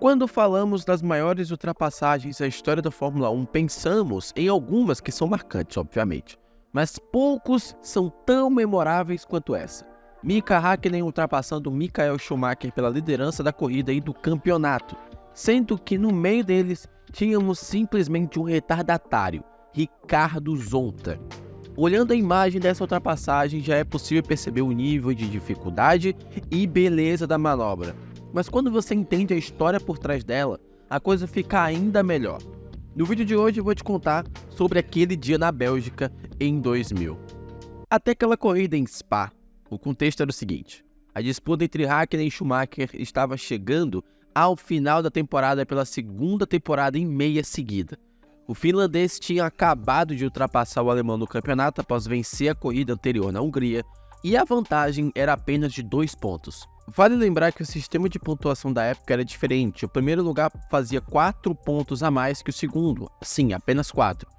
Quando falamos das maiores ultrapassagens da história da Fórmula 1, pensamos em algumas que são marcantes, obviamente, mas poucos são tão memoráveis quanto essa. Mika Häkkinen ultrapassando Michael Schumacher pela liderança da corrida e do campeonato, sendo que no meio deles tínhamos simplesmente um retardatário, Ricardo Zonta. Olhando a imagem dessa ultrapassagem, já é possível perceber o nível de dificuldade e beleza da manobra. Mas quando você entende a história por trás dela, a coisa fica ainda melhor. No vídeo de hoje eu vou te contar sobre aquele dia na Bélgica em 2000. Até aquela corrida em Spa, o contexto era o seguinte: a disputa entre Häkkinen e Schumacher estava chegando ao final da temporada pela segunda temporada em meia seguida. O finlandês tinha acabado de ultrapassar o alemão no campeonato após vencer a corrida anterior na Hungria, e a vantagem era apenas de 2 pontos. Vale lembrar que o sistema de pontuação da época era diferente. O primeiro lugar fazia 4 pontos a mais que o segundo. Sim, apenas 4.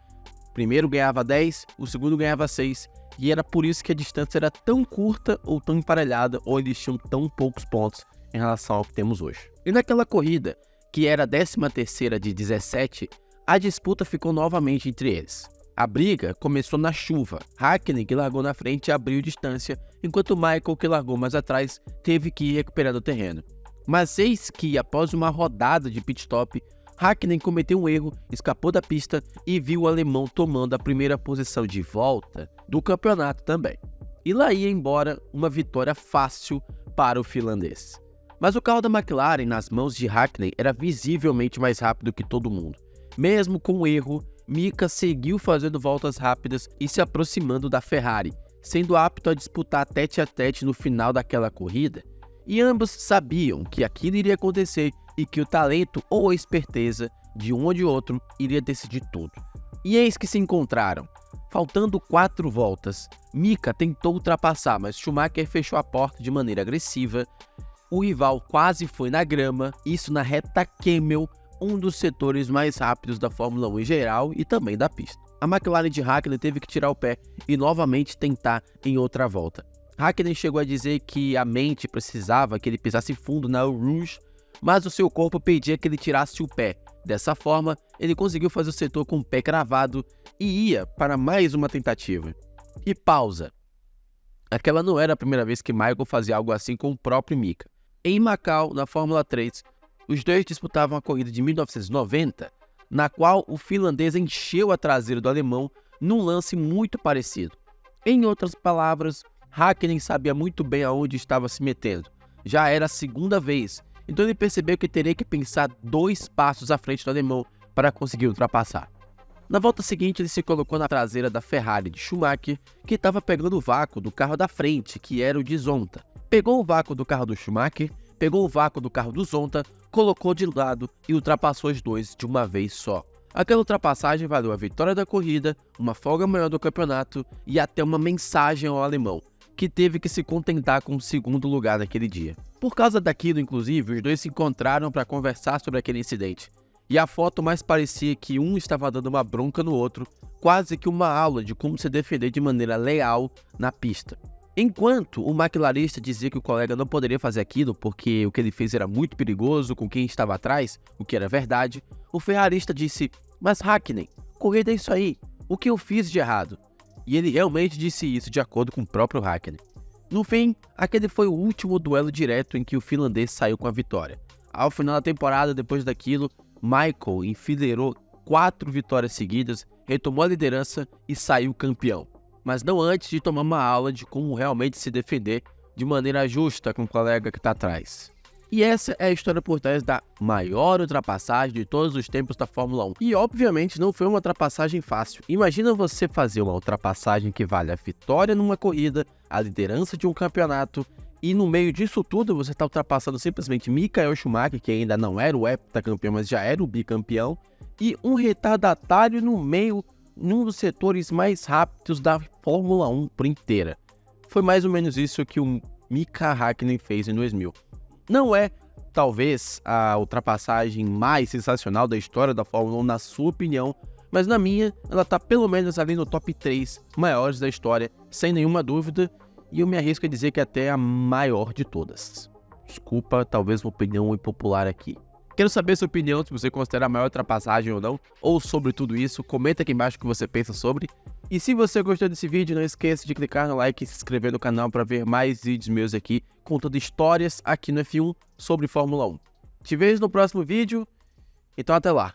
O primeiro ganhava 10, o segundo ganhava 6, e era por isso que a distância era tão curta ou tão emparelhada, ou eles tinham tão poucos pontos em relação ao que temos hoje. E naquela corrida, que era a 13ª de 17, a disputa ficou novamente entre eles. A briga começou na chuva. Häkkinen, que largou na frente, abriu distância, enquanto Michael, que largou mais atrás, teve que ir recuperando o terreno. Mas eis que, após uma rodada de pit stop, Häkkinen cometeu um erro, escapou da pista e viu o alemão tomando a primeira posição de volta do campeonato também. E lá ia embora uma vitória fácil para o finlandês. Mas o carro da McLaren nas mãos de Häkkinen era visivelmente mais rápido que todo mundo. Mesmo com o erro, Mika seguiu fazendo voltas rápidas e se aproximando da Ferrari, sendo apto a disputar tete a tete no final daquela corrida, e ambos sabiam que aquilo iria acontecer e que o talento ou a esperteza de um ou de outro iria decidir tudo. E eis que se encontraram. Faltando 4 voltas, Mika tentou ultrapassar, mas Schumacher fechou a porta de maneira agressiva. O rival quase foi na grama, isso na reta Kemmel, um dos setores mais rápidos da Fórmula 1 em geral e também da pista. A McLaren de Häkkinen teve que tirar o pé e novamente tentar em outra volta. Häkkinen chegou a dizer que a mente precisava que ele pisasse fundo na Eau Rouge, mas o seu corpo pedia que ele tirasse o pé. Dessa forma, ele conseguiu fazer o setor com o pé cravado e ia para mais uma tentativa. E pausa. Aquela não era a primeira vez que Michael fazia algo assim com o próprio Mika. Em Macau, na Fórmula 3, os dois disputavam a corrida de 1990, na qual o finlandês encheu a traseira do alemão num lance muito parecido. Em outras palavras, Häkkinen sabia muito bem aonde estava se metendo. Já era a segunda vez, então ele percebeu que teria que pensar 2 passos à frente do alemão para conseguir ultrapassar. Na volta seguinte, ele se colocou na traseira da Ferrari de Schumacher, que estava pegando o vácuo do carro da frente, que era o de Zonta. Pegou o vácuo do carro do Schumacher, pegou o vácuo do carro do Zonta, colocou de lado e ultrapassou os dois de uma vez só. Aquela ultrapassagem valeu a vitória da corrida, uma folga maior do campeonato e até uma mensagem ao alemão, que teve que se contentar com o 2º lugar naquele dia. Por causa daquilo, inclusive, os dois se encontraram para conversar sobre aquele incidente. E a foto mais parecia que um estava dando uma bronca no outro, quase que uma aula de como se defender de maneira leal na pista. Enquanto o McLarista dizia que o colega não poderia fazer aquilo porque o que ele fez era muito perigoso com quem estava atrás, o que era verdade, o ferrarista disse: "Mas Häkkinen, corrida é isso aí, o que eu fiz de errado?" E ele realmente disse isso de acordo com o próprio Häkkinen. No fim, aquele foi o último duelo direto em que o finlandês saiu com a vitória. Ao final da temporada, depois daquilo, Michael enfileirou 4 vitórias seguidas, retomou a liderança e saiu campeão. Mas não antes de tomar uma aula de como realmente se defender de maneira justa com o colega que está atrás. E essa é a história por trás da maior ultrapassagem de todos os tempos da Fórmula 1. E obviamente não foi uma ultrapassagem fácil. Imagina você fazer uma ultrapassagem que vale a vitória numa corrida, a liderança de um campeonato, e no meio disso tudo você está ultrapassando simplesmente Michael Schumacher, que ainda não era o heptacampeão, mas já era o bicampeão, e um retardatário no meio, num dos setores mais rápidos da Fórmula 1 por inteira. Foi mais ou menos isso que o Mika Häkkinen fez em 2000. Não é, talvez, a ultrapassagem mais sensacional da história da Fórmula 1, na sua opinião, mas na minha, ela tá pelo menos ali no top 3 maiores da história, sem nenhuma dúvida, e eu me arrisco a dizer que até a maior de todas. Desculpa, talvez uma opinião impopular aqui. Quero saber sua opinião, se você considera a maior ultrapassagem ou não, ou sobre tudo isso. Comenta aqui embaixo o que você pensa sobre. E se você gostou desse vídeo, não esqueça de clicar no like e se inscrever no canal para ver mais vídeos meus aqui, contando histórias aqui no F1 sobre Fórmula 1. Te vejo no próximo vídeo, então até lá.